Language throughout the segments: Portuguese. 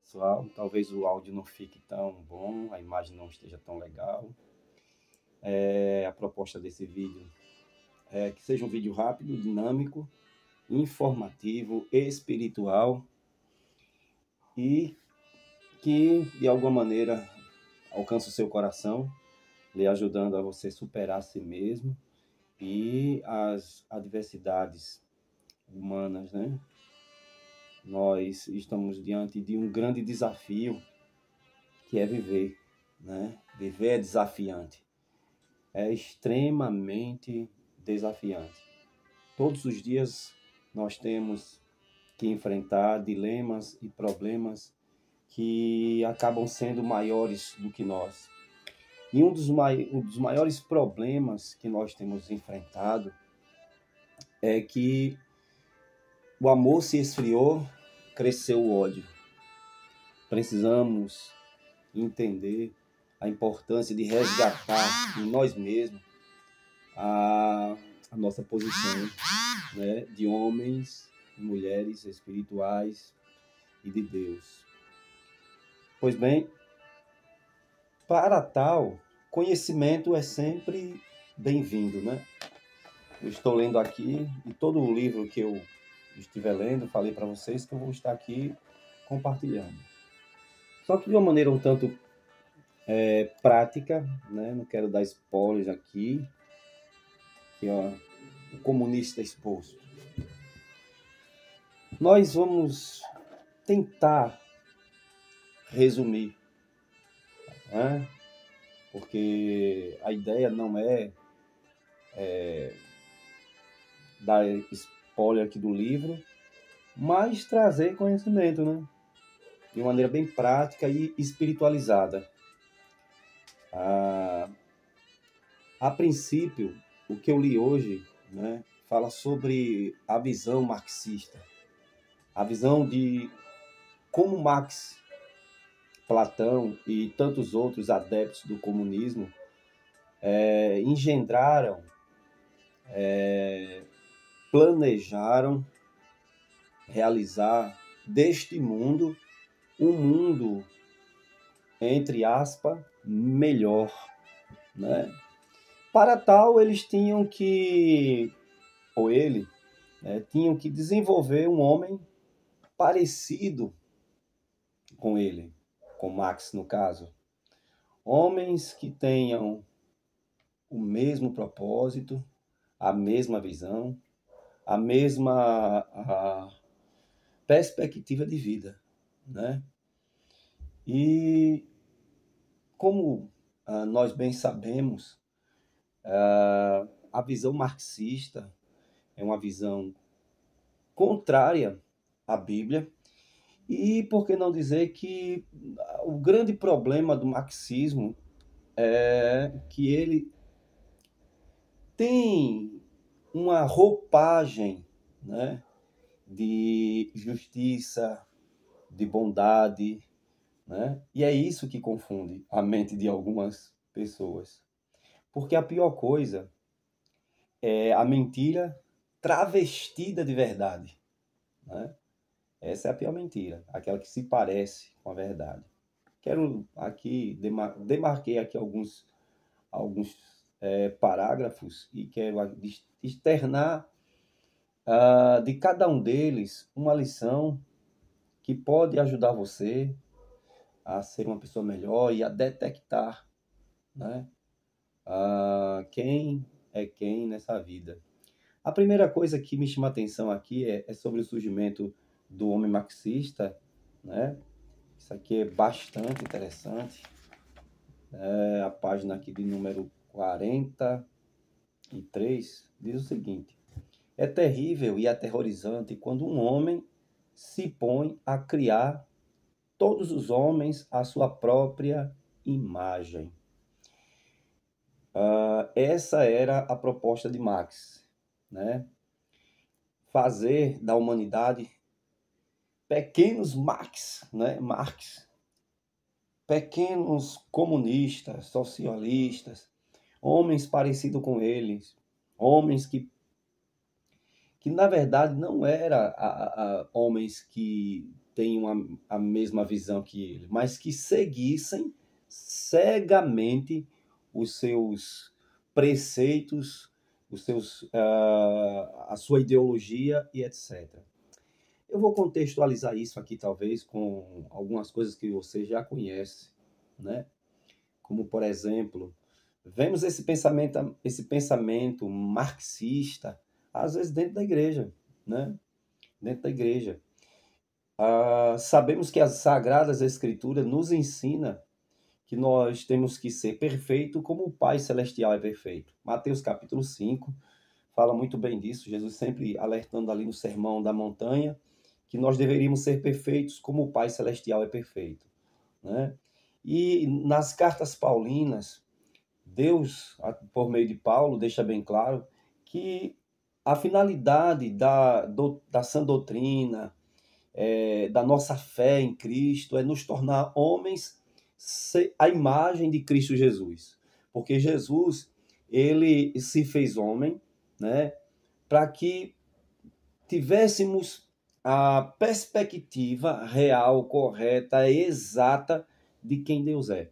pessoal. Talvez o áudio não fique tão bom, a imagem não esteja tão legal. A proposta desse vídeo é que seja um vídeo rápido, dinâmico, informativo, espiritual e que, de alguma maneira, alcance o seu coração, lhe ajudando a você superar a si mesmo e as adversidades humanas, né? Nós estamos diante de um grande desafio, que é viver, né? Viver é desafiante, é extremamente desafiante. Todos os dias nós temos que enfrentar dilemas e problemas que acabam sendo maiores do que nós. E um dos maiores problemas que nós temos enfrentado é que o amor se esfriou, cresceu o ódio. Precisamos entender a importância de resgatar em nós mesmos a nossa posição, né, de homens e mulheres espirituais e de Deus. Pois bem, para tal, conhecimento é sempre bem-vindo, né? Eu estou lendo aqui, e todo o livro que eu estiver lendo, falei para vocês que eu vou estar aqui compartilhando. Só que de uma maneira um tanto prática, né? Não quero dar spoilers aqui, que ó, o comunista exposto. Nós vamos tentar resumir, né? Porque a ideia não é dar spoiler aqui do livro, mas trazer conhecimento, né? De uma maneira bem prática e espiritualizada. A princípio, o que eu li hoje, né, fala sobre a visão marxista, a visão de como Marx, Platão e tantos outros adeptos do comunismo engendraram, planejaram realizar deste mundo um mundo, entre aspas, melhor, né? Para tal, eles tinham que, ou ele, tinham que desenvolver um homem parecido com ele, com Marx no caso. Homens que tenham o mesmo propósito, a mesma visão, a mesma perspectiva de vida, né? E como nós bem sabemos, a visão marxista é uma visão contrária à Bíblia. E por que não dizer que o grande problema do marxismo é que ele tem uma roupagem, né, de justiça, de bondade, né? E é isso que confunde a mente de algumas pessoas. Porque a pior coisa é a mentira travestida de verdade, né? Essa é a pior mentira, aquela que se parece com a verdade. Quero aqui, demarquei aqui alguns parágrafos e quero externar de cada um deles uma lição que pode ajudar você a ser uma pessoa melhor e a detectar, né, quem é quem nessa vida. A primeira coisa que me chama a atenção aqui é sobre o surgimento do homem marxista, né? Isso aqui é bastante interessante. A página aqui de número 43 diz o seguinte: é terrível e aterrorizante quando um homem se põe a criar todos os homens à sua própria imagem. Essa era a proposta de Marx, né? Fazer da humanidade pequenos Marx, né? Pequenos comunistas, socialistas, homens parecidos com eles, homens que na verdade não eram homens que tenham a mesma visão que ele, mas que seguissem cegamente os seus preceitos, a sua ideologia e etc. Eu vou contextualizar isso aqui, talvez, com algumas coisas que você já conhece, né? Como, por exemplo, vemos esse pensamento marxista, às vezes dentro da igreja, né? Dentro da igreja. Sabemos que as Sagradas Escrituras nos ensina que nós temos que ser perfeito como o Pai Celestial é perfeito. Mateus capítulo 5 fala muito bem disso, Jesus sempre alertando ali no Sermão da Montanha, que nós deveríamos ser perfeitos como o Pai Celestial é perfeito, né? E nas cartas paulinas, Deus, por meio de Paulo, deixa bem claro que a finalidade da sã doutrina, da nossa fé em Cristo, é nos tornar homens à imagem de Cristo Jesus. Porque Jesus, ele se fez homem, né, para que tivéssemos a perspectiva real, correta, exata de quem Deus é,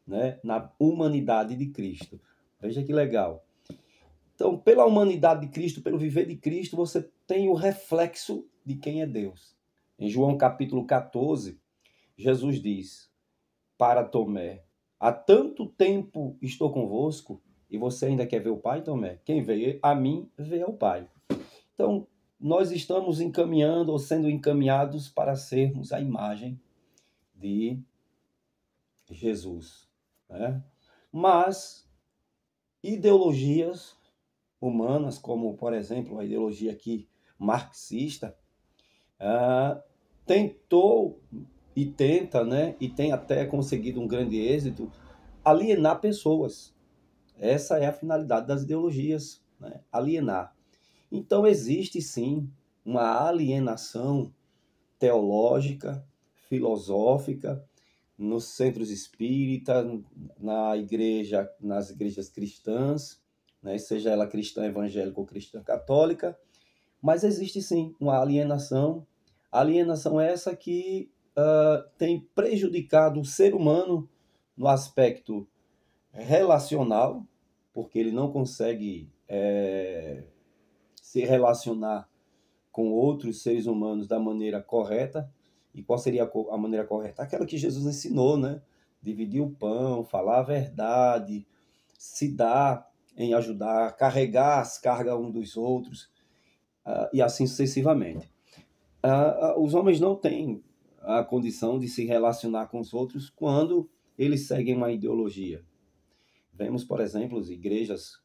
né, na humanidade de Cristo. Veja que legal. Então, pela humanidade de Cristo, pelo viver de Cristo, você tem o reflexo de quem é Deus. Em João capítulo 14, Jesus diz para Tomé: há tanto tempo estou convosco e você ainda quer ver o Pai, Tomé? Quem vê a mim, vê ao Pai. Então, nós estamos encaminhando ou sendo encaminhados para sermos a imagem de Jesus, né? Mas ideologias humanas, como, por exemplo, a ideologia aqui marxista, tentou e tenta, né, e tem até conseguido um grande êxito, alienar pessoas. Essa é a finalidade das ideologias, né? Alienar. Então existe sim uma alienação teológica, filosófica, nos centros espíritas, nas igrejas cristãs, né? Seja ela cristã evangélica ou cristã católica, mas existe sim uma alienação essa que tem prejudicado o ser humano no aspecto relacional, porque ele não consegue se relacionar com outros seres humanos da maneira correta. E qual seria a maneira correta? Aquela que Jesus ensinou, né? Dividir o pão, falar a verdade, se dar em ajudar, carregar as cargas uns dos outros, e assim sucessivamente. Os homens não têm a condição de se relacionar com os outros quando eles seguem uma ideologia. Vemos, por exemplo, igrejas,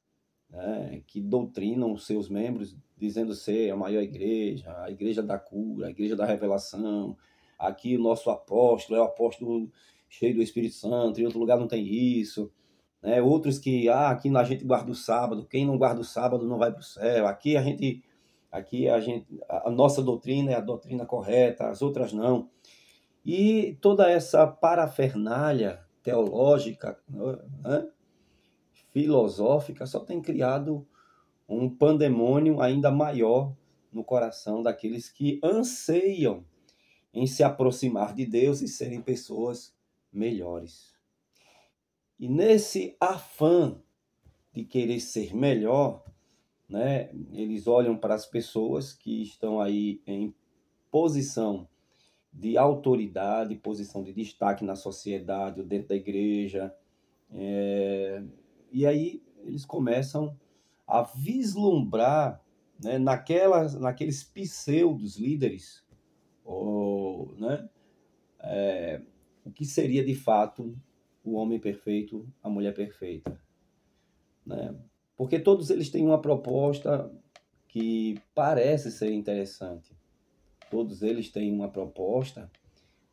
né, que doutrinam os seus membros dizendo ser a maior igreja, a igreja da cura, a igreja da revelação. Aqui o nosso apóstolo é o apóstolo cheio do Espírito Santo, em outro lugar não tem isso. Né? Outros que, aqui a gente guarda o sábado, quem não guarda o sábado não vai para o céu. Aqui a nossa doutrina é a doutrina correta, as outras não. E toda essa parafernália teológica, né, filosófica, só tem criado um pandemônio ainda maior no coração daqueles que anseiam em se aproximar de Deus e serem pessoas melhores. E nesse afã de querer ser melhor, né, eles olham para as pessoas que estão aí em posição de autoridade, posição de destaque na sociedade, ou dentro da igreja, e aí eles começam a vislumbrar, né, naqueles pseudos líderes, né, o que seria de fato o homem perfeito, a mulher perfeita, né? Porque todos eles têm uma proposta que parece ser interessante. Todos eles têm uma proposta,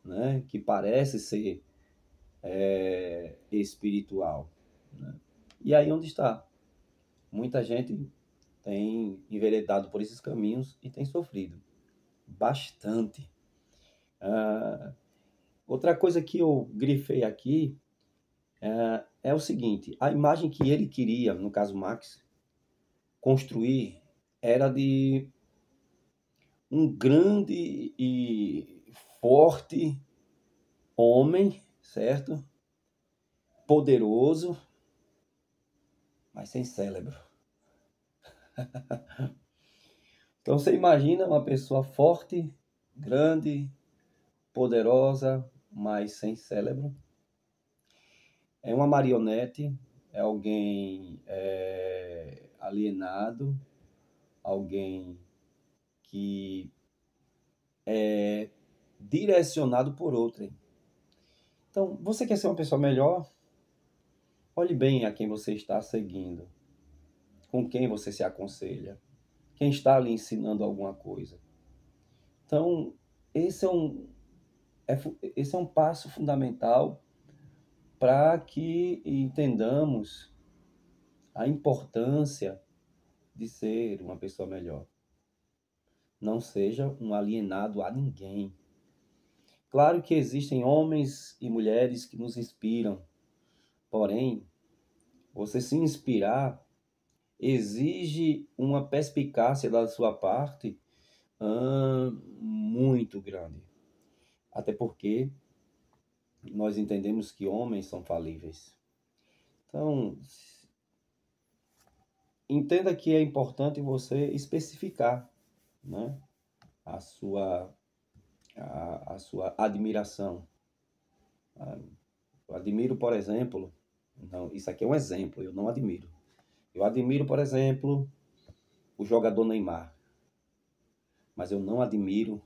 né, que parece ser espiritual, né? E aí onde está? Muita gente tem enveredado por esses caminhos e tem sofrido bastante. Outra coisa que eu grifei aqui é o seguinte: a imagem que ele queria, no caso Max, construir era de um grande e forte, homem, certo? Poderoso, mas sem cérebro. Então você imagina uma pessoa forte, grande, poderosa, mas sem cérebro. É uma marionete, é alguém alienado, alguém que é direcionado por outrem. Então, você quer ser uma pessoa melhor? Olhe bem a quem você está seguindo, com quem você se aconselha, quem está lhe ensinando alguma coisa. Então, esse é um passo fundamental para que entendamos a importância de ser uma pessoa melhor. Não seja um alienado a ninguém. Claro que existem homens e mulheres que nos inspiram, porém, você se inspirar exige uma perspicácia da sua parte muito grande. Até porque nós entendemos que homens são falíveis. Então, entenda que é importante você especificar, né, a sua admiração. Eu admiro, por exemplo, não, isso aqui é um exemplo, eu não admiro. Eu admiro, por exemplo, o jogador Neymar, mas eu não admiro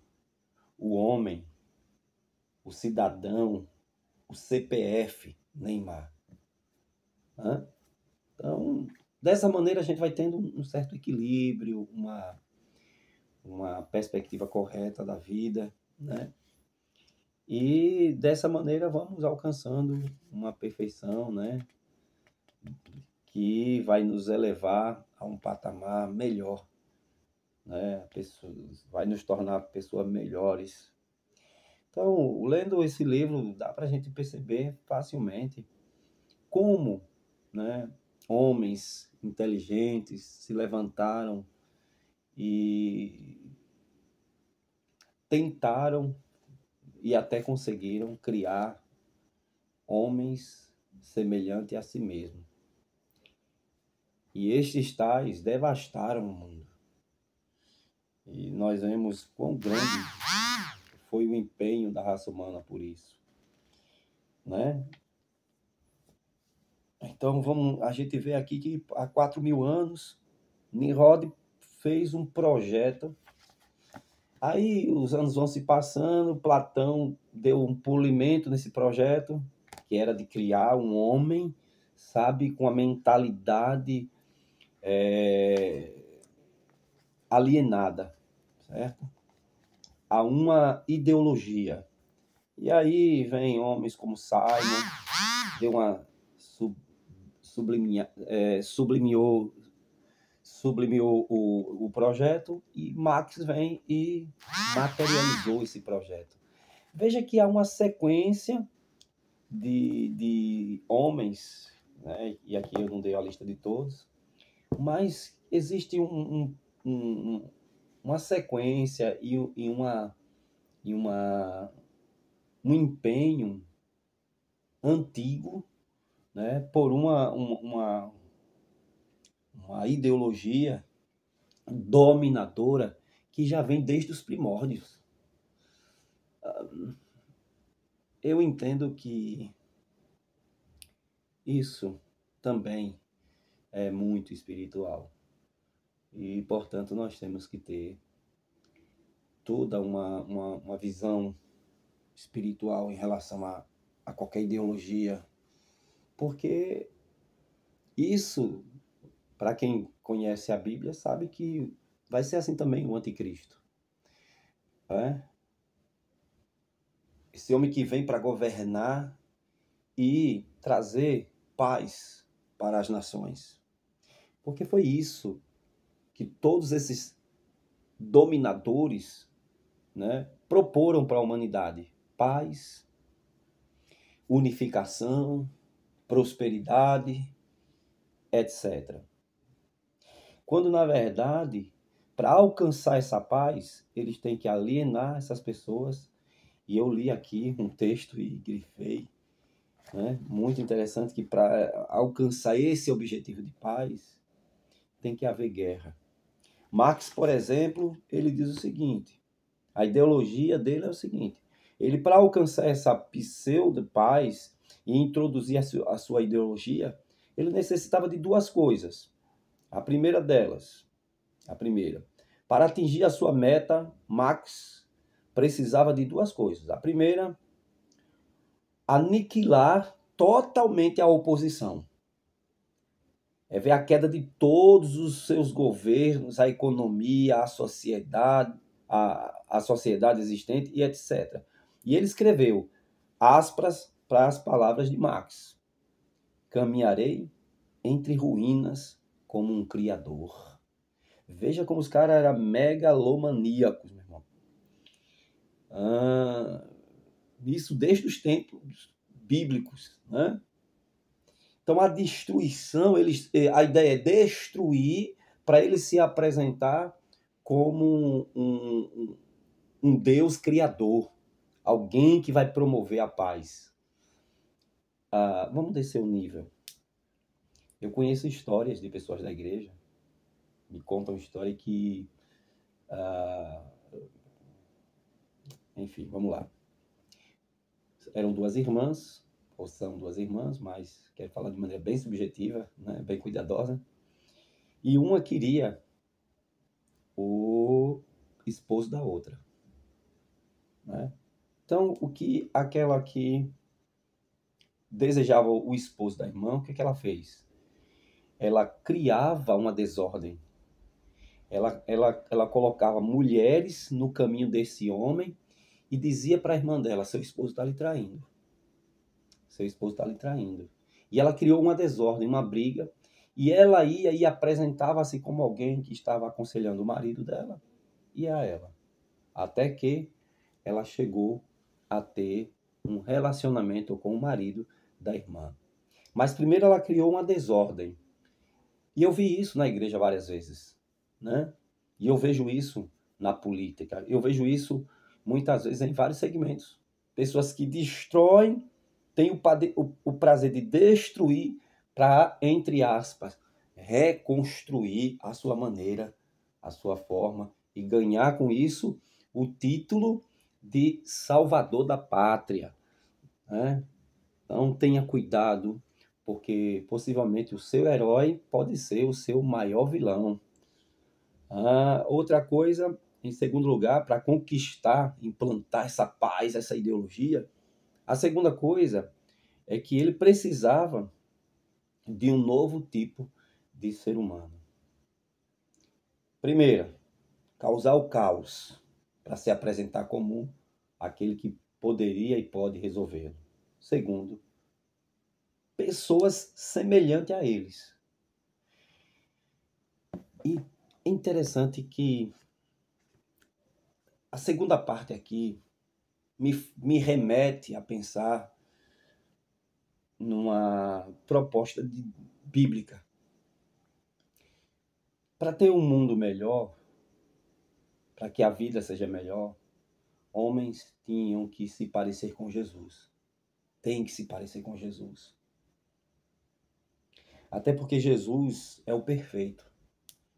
o homem, o cidadão, o CPF Neymar. Então, dessa maneira a gente vai tendo um certo equilíbrio, uma perspectiva correta da vida, né? E dessa maneira vamos alcançando uma perfeição, né? Que vai nos elevar a um patamar melhor, né? Vai nos tornar pessoas melhores. Então, lendo esse livro, dá para a gente perceber facilmente como, né, homens inteligentes se levantaram e tentaram e até conseguiram criar homens semelhantes a si mesmos. E estes tais devastaram o mundo. E nós vemos quão grande foi o empenho da raça humana por isso, né? Então a gente vê aqui que há 4.000 anos Nimrod fez um projeto. Aí os anos vão se passando, Platão deu um polimento nesse projeto, que era de criar um homem, sabe, com a mentalidade alienada, certo? A uma ideologia. E aí vem homens como Simon, deu uma sublimiou o projeto, e Marx vem e materializou esse projeto. Veja que há uma sequência de homens, né? E aqui eu não dei a lista de todos, mas existe uma sequência e um empenho antigo, né, por uma ideologia dominadora que já vem desde os primórdios. Eu entendo que isso também é muito espiritual e, portanto, nós temos que ter toda uma visão espiritual em relação a qualquer ideologia, porque isso, para quem conhece a Bíblia, sabe que vai ser assim também o anticristo. Né? Esse homem que vem para governar e trazer paz para as nações. Porque foi isso que todos esses dominadores, né, proporam para a humanidade: paz, unificação, prosperidade, etc. Quando, na verdade, para alcançar essa paz, eles têm que alienar essas pessoas E eu li aqui um texto e grifei, né? Muito interessante, que para alcançar esse objetivo de paz, tem que haver guerra. Marx, por exemplo, ele diz o seguinte, a ideologia dele é o seguinte, ele, para alcançar essa pseudo-paz e introduzir a sua ideologia, ele necessitava de duas coisas. A primeira delas, para atingir a sua meta, Marx precisava de duas coisas. A primeira, aniquilar totalmente a oposição. É ver a queda de todos os seus governos, a economia, a sociedade existente e etc. E ele escreveu, aspas, para as palavras de Marx: caminharei entre ruínas como um criador. Veja como os caras eram megalomaníacos, meu irmão. Isso desde os tempos bíblicos, né? Então, a destruição, a ideia é destruir para ele se apresentar como um Deus criador, alguém que vai promover a paz. Vamos descer o nível. Eu conheço histórias de pessoas da igreja, me contam história que... enfim, vamos lá. Eram duas irmãs, ou são duas irmãs, mas quero falar de maneira bem subjetiva, né, bem cuidadosa. E uma queria o esposo da outra, né? Então, o que aquela que desejava o esposo da irmã, o que ela fez? Ela criava uma desordem. Ela colocava mulheres no caminho desse homem e dizia para a irmã dela, seu esposo está lhe traindo. Seu esposo está lhe traindo. E ela criou uma desordem, uma briga, e ela ia e apresentava-se como alguém que estava aconselhando o marido dela e a ela. Até que ela chegou a ter um relacionamento com o marido da irmã. Mas primeiro ela criou uma desordem. E eu vi isso na igreja várias vezes, né? E eu vejo isso na política. Eu vejo isso muitas vezes em vários segmentos. Pessoas que destroem, têm o prazer de destruir para, entre aspas, reconstruir a sua maneira, a sua forma e ganhar com isso o título de salvador da pátria, né? Então tenha cuidado, porque possivelmente o seu herói pode ser o seu maior vilão. Outra coisa, em segundo lugar, para conquistar, implantar essa paz, essa ideologia, a segunda coisa é que ele precisava de um novo tipo de ser humano. Primeiro, causar o caos, para se apresentar como aquele que poderia e pode resolvê-lo. Segundo, pessoas semelhantes a eles. E é interessante que a segunda parte aqui me remete a pensar numa proposta bíblica. Para ter um mundo melhor, para que a vida seja melhor, homens tinham que se parecer com Jesus. Tem que se parecer com Jesus. Até porque Jesus é o perfeito.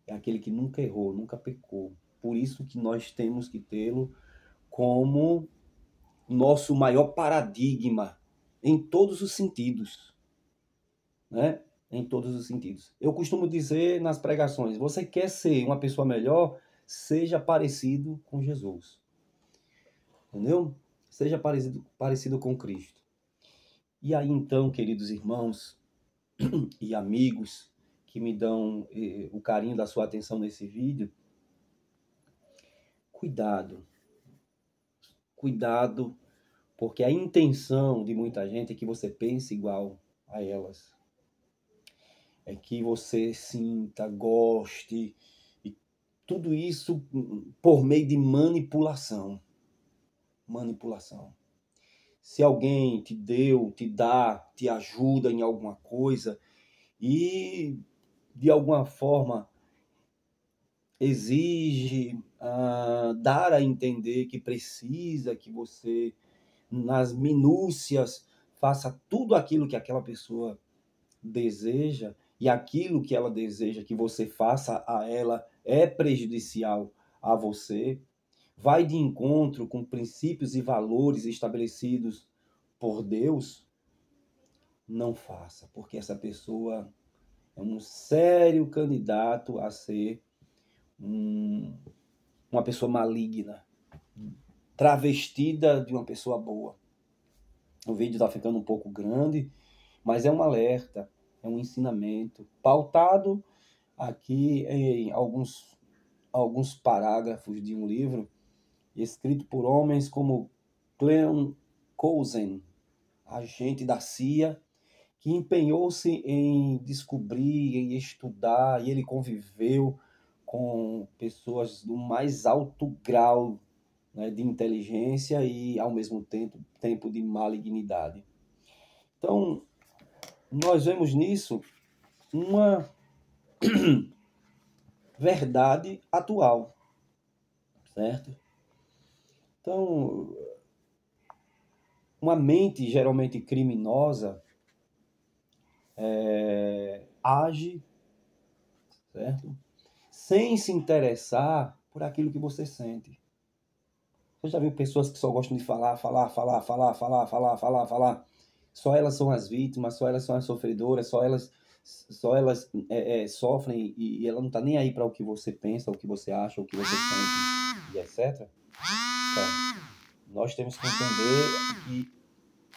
É aquele que nunca errou, nunca pecou. Por isso que nós temos que tê-lo como nosso maior paradigma em todos os sentidos, né? Em todos os sentidos. Eu costumo dizer nas pregações, você quer ser uma pessoa melhor, seja parecido com Jesus. Entendeu? Seja parecido com Cristo. E aí então, queridos irmãos e amigos que me dão o carinho da sua atenção nesse vídeo, cuidado, porque a intenção de muita gente é que você pense igual a elas. É que você sinta, goste, e tudo isso por meio de manipulação. Manipulação. Se alguém te deu, te dá, te ajuda em alguma coisa e de alguma forma exige dar a entender que precisa que você, nas minúcias, faça tudo aquilo que aquela pessoa deseja, e aquilo que ela deseja que você faça a ela é prejudicial a você, vai de encontro com princípios e valores estabelecidos por Deus, não faça, porque essa pessoa é um sério candidato a ser uma pessoa maligna, travestida de uma pessoa boa. O vídeo está ficando um pouco grande, mas é um alerta, é um ensinamento, pautado aqui em alguns parágrafos de um livro escrito por homens como Clem Cousin, agente da CIA, que empenhou-se em descobrir, em estudar, e ele conviveu com pessoas do mais alto grau, né, de inteligência e, ao mesmo tempo de malignidade. Então, nós vemos nisso uma verdade atual, certo? Então, uma mente geralmente criminosa age, certo? Sem se interessar por aquilo que você sente. Você já viu pessoas que só gostam de falar? Só elas são as vítimas, só elas são as sofredoras, só elas sofrem e ela não está nem aí para o que você pensa, o que você acha, o que você sente, e etc. Então, nós temos que entender que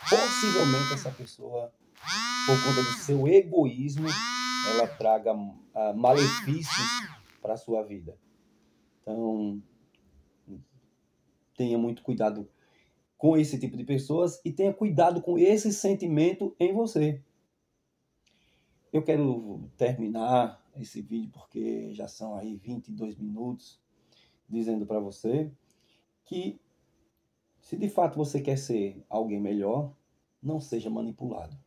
possivelmente essa pessoa, por conta do seu egoísmo, ela traga malefícios para a sua vida. Então, tenha muito cuidado com esse tipo de pessoas e tenha cuidado com esse sentimento em você. Eu quero terminar esse vídeo porque já são aí 22 minutos, dizendo para você que se de fato você quer ser alguém melhor, não seja manipulado.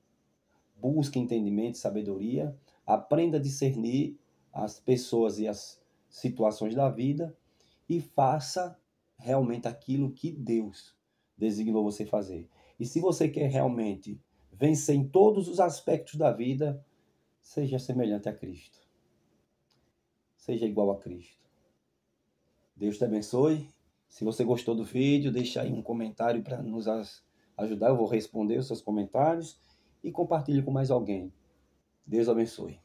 Busque entendimento e sabedoria, aprenda a discernir as pessoas e as situações da vida e faça realmente aquilo que Deus designou você fazer. E se você quer realmente vencer em todos os aspectos da vida, seja semelhante a Cristo. Seja igual a Cristo. Deus te abençoe. Se você gostou do vídeo, deixa aí um comentário para nos ajudar. Eu vou responder os seus comentários e compartilhe com mais alguém. Deus abençoe.